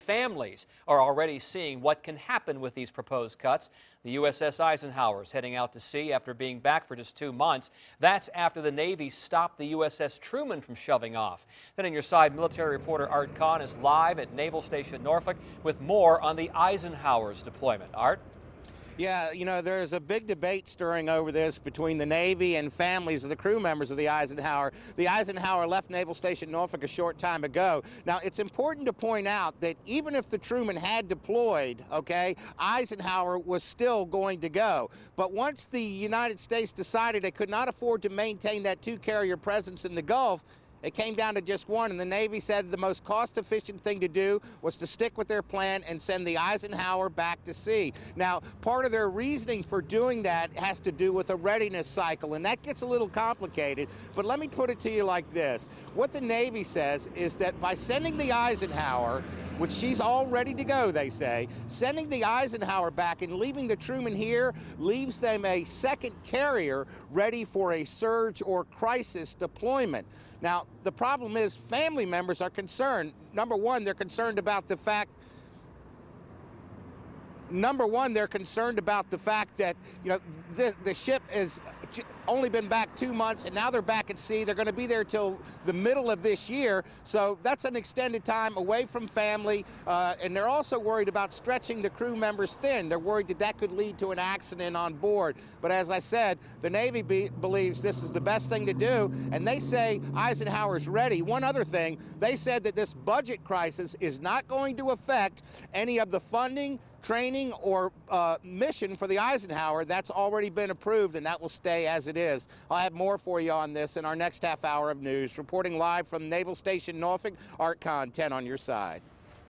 families are already seeing what can happen with these proposed cuts. The USS Eisenhower is heading out to sea after being back for just 2 months. That's after the Navy stopped the USS Truman from shoving off. Then on your side, military reporter Art Kahn is live at Naval Station Norfolk with more on the Eisenhower's deployment. Art? Yeah, you know, there's a big debate stirring over this between the Navy and families of the crew members of the Eisenhower. The Eisenhower left Naval Station Norfolk a short time ago. Now, it's important to point out that even if the Truman had deployed, okay, Eisenhower was still going to go. But once the United States decided it could not afford to maintain that two-carrier presence in the Gulf, it came down to just one, and the Navy said the most cost-efficient thing to do was to stick with their plan and send the Eisenhower back to sea. Now, part of their reasoning for doing that has to do with a readiness cycle, and that gets a little complicated, but let me put it to you like this. What the Navy says is that by sending the Eisenhower, which she's all ready to go, they say, sending the Eisenhower back and leaving the Truman here leaves them a second carrier ready for a surge or crisis deployment. Now, the problem is family members are concerned. Number one, they're concerned about the fact that, you know, the ship has only been back 2 months, and now they're back at sea. They're going to be there till the middle of this year, so that's an extended time away from family, and they're also worried about stretching the crew members thin. They're worried that that could lead to an accident on board. But as I said, the Navy believes this is the best thing to do, and they say Eisenhower's ready. One other thing, they said that this budget crisis is not going to affect any of the funding, training, or mission for the Eisenhower. That's already been approved, and that will stay as it is. I'll have more for you on this in our next half hour of news. Reporting live from Naval Station Norfolk, Art Kahn, 10 on your side.